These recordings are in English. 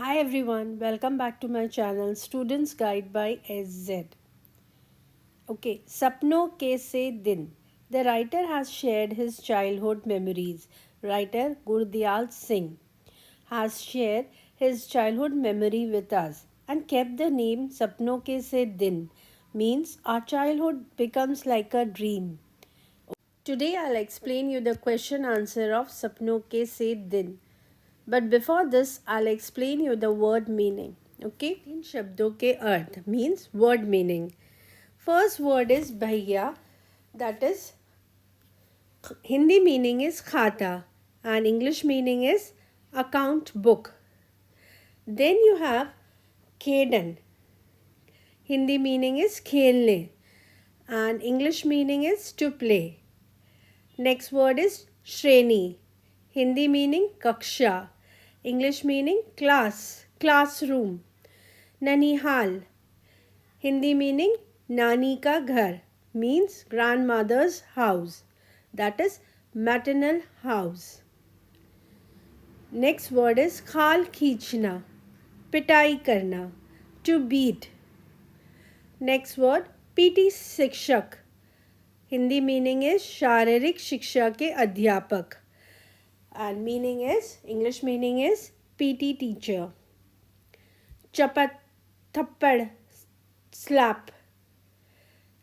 Hi everyone, welcome back to my channel Students Guide by SZ. Okay, Sapno ke se din. The writer has shared his childhood memories. Writer Gurdial Singh has shared his childhood memory with us and kept the name Sapno ke se din, means our childhood becomes like a dream. Today I'll explain you the question answer of Sapno ke se din. But before this, I'll explain you the word meaning. Okay? इन शब्दों के अर्थ means word meaning. First word is भैया, that is Hindi meaning is खाता and English meaning is account book. Then you have खेडन. Hindi meaning is खेलने and English meaning is to play. Next word is श्रेणी. Hindi meaning कक्षा. English meaning class, classroom. Nanihal. Hindi meaning Nani ka ghar, means grandmother's house. That is maternal house. Next word is khal खींचना, पिटाई करना, to beat. Next word PT शिक्षक. Hindi meaning is शारीरिक शिक्षा के अध्यापक. And meaning is, English meaning is PT teacher. Chapat, thappad, slap.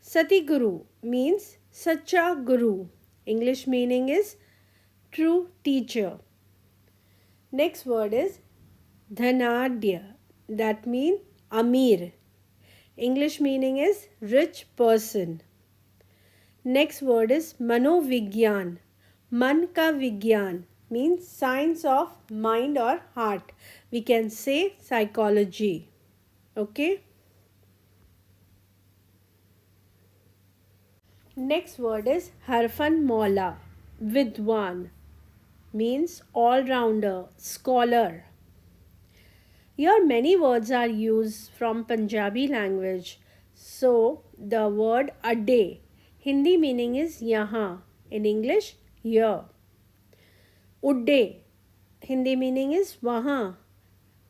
Sati Guru means Sacha Guru. English meaning is true teacher. Next word is Dhanadya. That means Amir. English meaning is rich person. Next word is Manovigyan. Man ka Vigyan means science of mind or heart. We can say psychology. Okay. Next word is Harfan Maula. Vidwan means all-rounder, scholar. Here many words are used from Punjabi language. So the word adde, Hindi meaning is yahan. In English, here. Udde, Hindi meaning is wahan,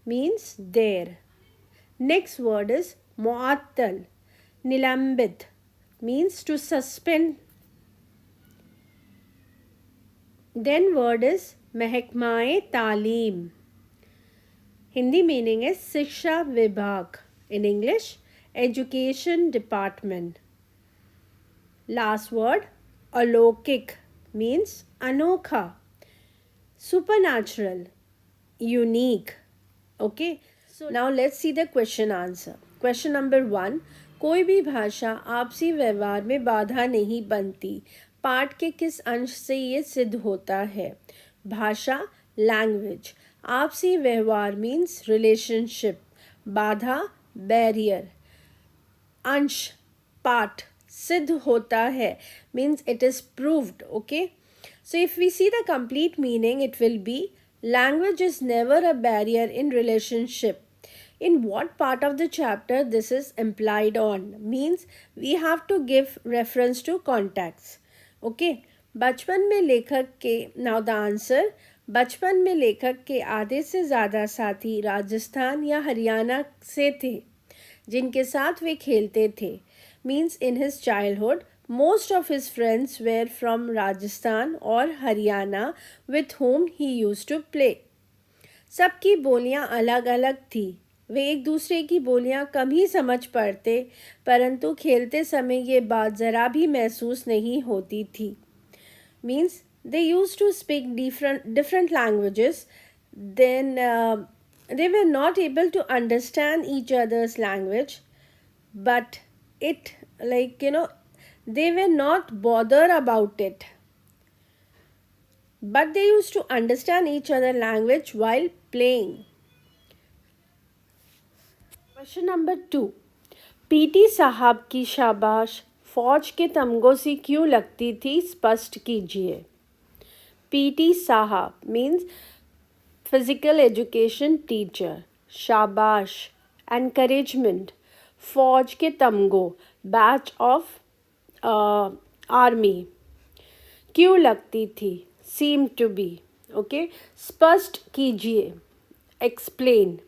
means there. Next word is muattal, nilambit, means to suspend. Then word is Mehkamae Taaleem. Hindi meaning is Shiksha Vibhag. In English, Education Department. Last word Alokik means Anokha, supernatural, unique. Okay. So now let's see the question answer. Question number 1. कोई भी भाषा आपसी व्यवहार में बाधा नहीं बनती. पाठ के किस अंश से ये सिद्ध होता है? भाषा लैंग्वेज, आपसी व्यवहार मीन्स रिलेशनशिप, बाधा बैरियर, अंश पार्ट, सिद्ध होता है means it is proved. Okay, so if we see the complete meaning, it will be language is never a barrier in relationship. In what part of the chapter this is implied on? Means we have to give reference to context. Okay, बचपन में लेखक के, now the answer, बचपन में लेखक के आधे से ज़्यादा साथी राजस्थान या हरियाणा से थे जिनके साथ वे खेलते थे. Means in his childhood most of his friends were from Rajasthan or Haryana with whom he used to play. सबकी बोलियां अलग अलग थी. वे एक दूसरे की बोलियां कम ही समझ पड़ते, परंतु खेलते समय ये बात ज़रा भी महसूस नहीं होती थी. Means they used to speak different languages, then they were not able to understand each other's language, but it, like, they were not bothered about it, but they used to understand each other language while playing. Question number 2. PT साहब की शाबाश फौज के तमगों से क्यों लगती थी, स्पष्ट कीजिए. पीटी साहब मीन्स फिजिकल एजुकेशन टीचर. शाबाश एनकरेजमेंट. फौज के तमगों बैच ऑफ आर्मी. क्यों लगती थी, seem to be. ओके, स्पष्ट कीजिए, explain.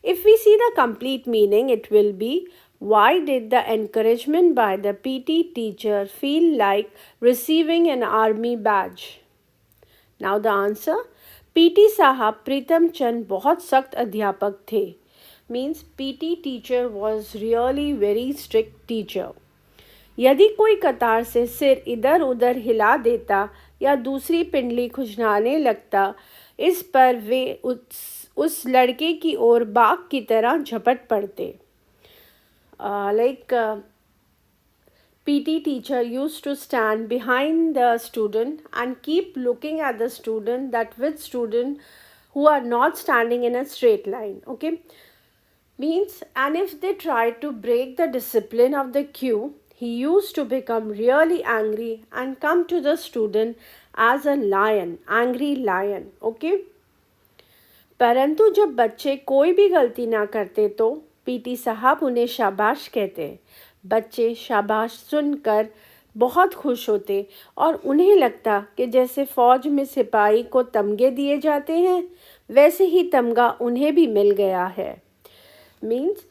If we see the complete meaning, it will be, why did the encouragement by the PT teacher feel like receiving an army badge? Now the answer, PT साहब प्रीतम चंद बहुत सख्त अध्यापक थे. Means PT teacher was really very strict teacher. यदि कोई कतार से सिर इधर उधर हिला देता या दूसरी पिंडली खुजलाने लगता, इस पर वे उस लड़के की ओर बाघ की तरह झपट पड़ते. PT teacher used to stand behind the student and keep looking at the student, that with student who are not standing in a straight line. Okay, means, and if they try to break the discipline of the queue, he used to become really angry and come to the student as a lion, angry lion. Okay, परंतु जब बच्चे कोई भी गलती ना करते तो PT साहब उन्हें शाबाश कहते. बच्चे शाबाश सुनकर बहुत खुश होते और उन्हें लगता कि जैसे फौज में सिपाही को तमगे दिए जाते हैं, वैसे ही तमगा उन्हें भी मिल गया है. Means,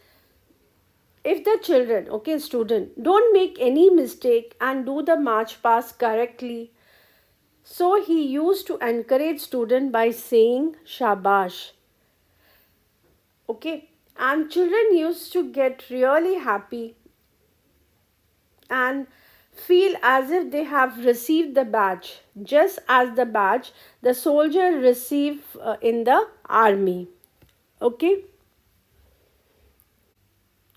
if the children, okay, student, don't make any mistake and do the march past correctly, so he used to encourage student by saying shabash. Okay, and children used to get really happy and feel as if they have received the badge, just as the badge the soldier receive in the army. Okay.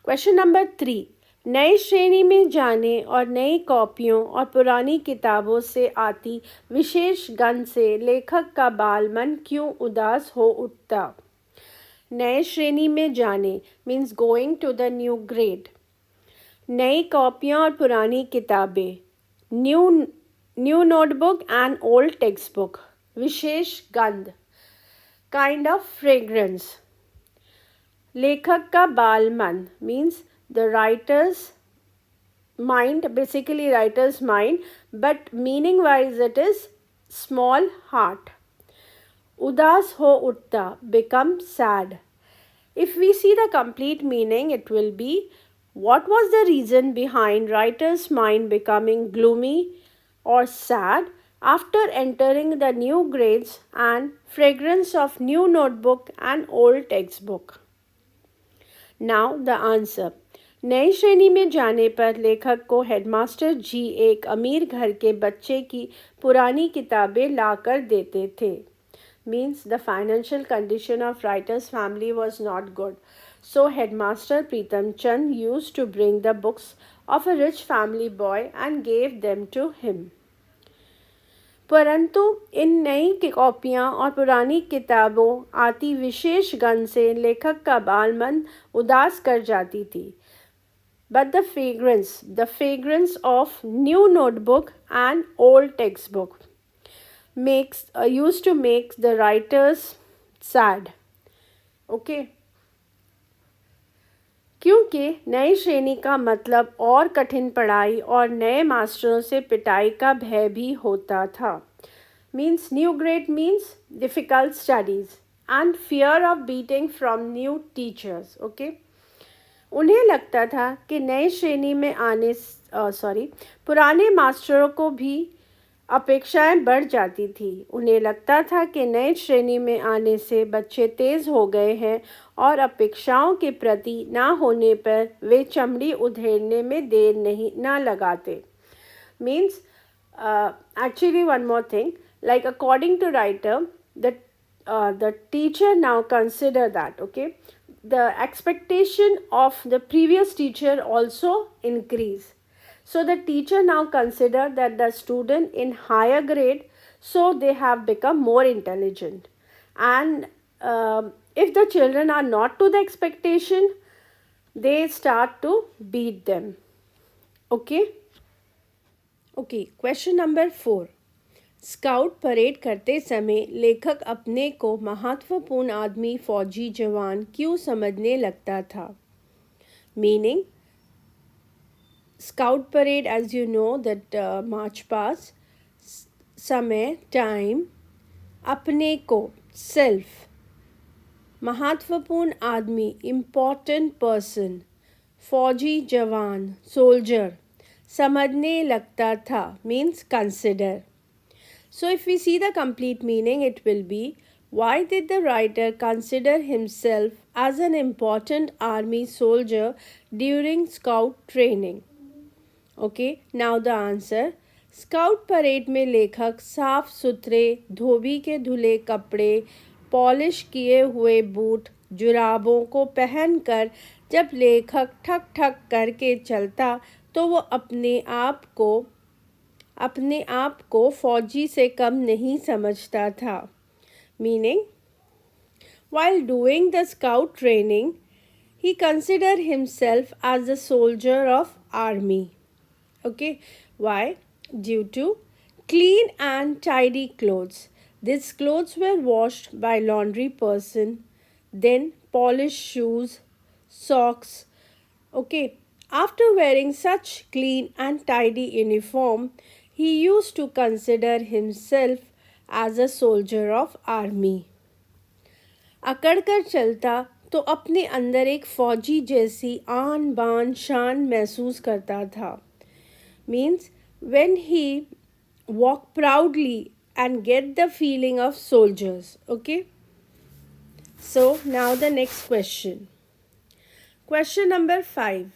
Question number 3, नई श्रेणी में जाने और नई कॉपियों और पुरानी किताबों से आती विशेष गंध से लेखक का बाल मन क्यों उदास हो उठता. नए श्रेणी में जाने means going to the new grade. नई कॉपियाँ और पुरानी किताबें, new notebook and old text book. विशेष गंध, काइंड ऑफ फ्रेग्रेंस. लेखक का बाल मन means the writer's mind, basically writer's mind, but meaning wise it is small heart. उदास हो उठता, become sad. If we see the complete meaning, it will be, what was the reason behind writer's mind becoming gloomy or sad after entering the new grades and fragrance of new notebook and old textbook? Now the answer. नई श्रेणी में जाने पर लेखक को headmaster जी एक अमीर घर के बच्चे की पुरानी किताबें लाकर देते थे. Means the financial condition of writer's family was not good. So headmaster Pritam Chand used to bring the books of a rich family boy and gave them to him. परंतु इन नई कॉपियाँ और पुरानी किताबों आती विशेष गंध से लेखक का बाल मन उदास कर जाती थी. But the fragrance of new notebook and old textbook used to make the writers sad. Okay. क्योंकि नई श्रेणी का मतलब और कठिन पढ़ाई और नए मास्टरों से पिटाई का भय भी होता था. Means new grade means difficult studies and fear of beating from new teachers. Okay, उन्हें लगता था कि नई श्रेणी में पुराने मास्टरों को भी अपेक्षाएं बढ़ जाती थी. उन्हें लगता था कि नए श्रेणी में आने से बच्चे तेज़ हो गए हैं और अपेक्षाओं के प्रति ना होने पर वे चमड़ी उधेड़ने में देर ना लगाते. Means actually one more thing, like according to writer, the teacher now consider that, okay, the expectation of the previous teacher also increase. So the teacher now consider that the student in higher grade, so they have become more intelligent, and if the children are not to the expectation, they start to beat them. Okay. Question number 4, scout parade करते समय लेखक अपने को महत्वपूर्ण आदमी फौजी जवान क्यों समझने लगता था. Meaning, scout parade, as you know that march past, समय, टाइम, अपने को, सेल्फ, महत्वपूर्ण आदमी, इम्पोर्टेंट पर्सन, फौजी जवान, सोल्जर, समझने लगता था means consider. So if we see the complete meaning, it will be, why did the writer consider himself as an important army soldier during scout training? Okay, now the answer. Scout parade में लेखक साफ सुथरे धोबी के धुले कपड़े, polish किए हुए boot, जुराबों को पहनकर जब लेखक ठक ठक करके चलता तो वो अपने आप को फौजी से कम नहीं समझता था. Meaning, while doing the scout training, he considered himself as a soldier of army. Okay, why? Due to clean and tidy clothes. These clothes were washed by laundry person, then polished shoes, socks. Okay, after wearing such clean and tidy uniform, he used to consider himself as a soldier of army. अकड़ कर चलता तो अपने अंदर एक फौजी जैसी आन बान शान महसूस करता था. Means when he walk proudly and get the feeling of soldiers. Okay, so now the next question number 5.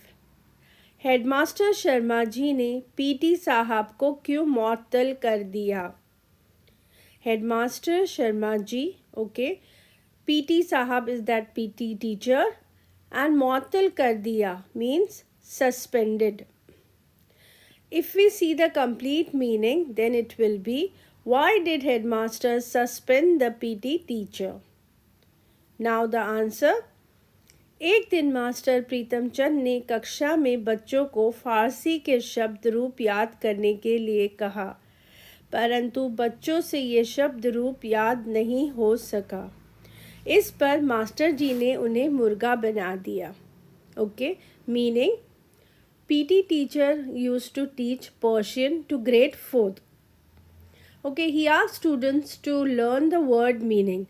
Headmaster Sharma ji ने पीटी साहब को क्यों मुअत्तल कर दिया? Headmaster Sharma ji, okay, PT साहब is that PT teacher, and मुअत्तल कर दिया means suspended. If we see the complete meaning, then it will be, why did headmaster suspend the PT teacher? Now the answer. एक दिन मास्टर प्रीतम चंद ने कक्षा में बच्चों को फारसी के शब्द रूप याद करने के लिए कहा, परंतु बच्चों से ये शब्द रूप याद नहीं हो सका. इस पर मास्टर जी ने उन्हें मुर्गा बना दिया. Okay, meaning, PT teacher used to teach Persian to grade 4th. Okay, he asked students to learn the word meaning.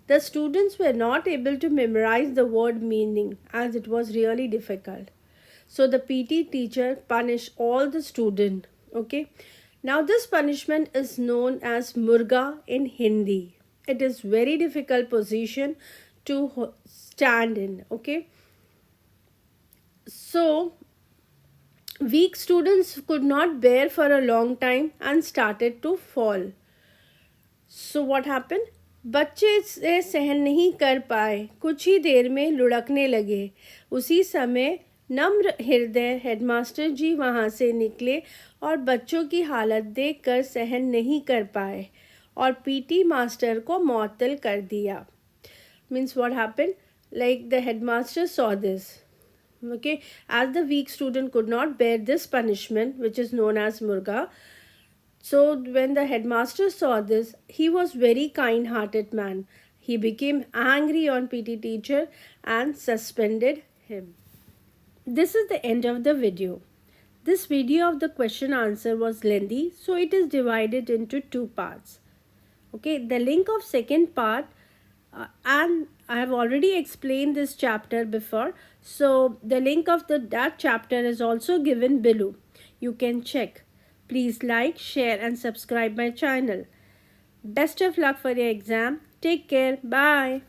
The students were not able to memorize the word meaning as it was really difficult. So the PT teacher punished all the students. Okay, now this punishment is known as murga in Hindi. It is very difficult position to stand in. Okay, so weak students could not bear for a long time and started to fall. So what happened? बच्चे इसे सहन नहीं कर पाए, कुछ ही देर में लुढ़कने लगे. उसी समय नम्र हृदय हेडमास्टर जी वहाँ से निकले और बच्चों की हालत देखकर सहन नहीं कर पाए और पीटी मास्टर को मुअत्तल कर दिया. Means what happened? Like the headmaster saw this. Okay, as the weak student could not bear this punishment, which is known as murga, so when the headmaster saw this, he was very kind hearted man. He became angry on PT teacher and suspended him. This is the end of the video. This video of the question answer was lengthy, so it is divided into 2 parts. Okay, the link of second part and I have already explained this chapter before, so the link of that chapter is also given below. You can check. Please like, share and subscribe my channel. Best of luck for your exam. Take care. Bye.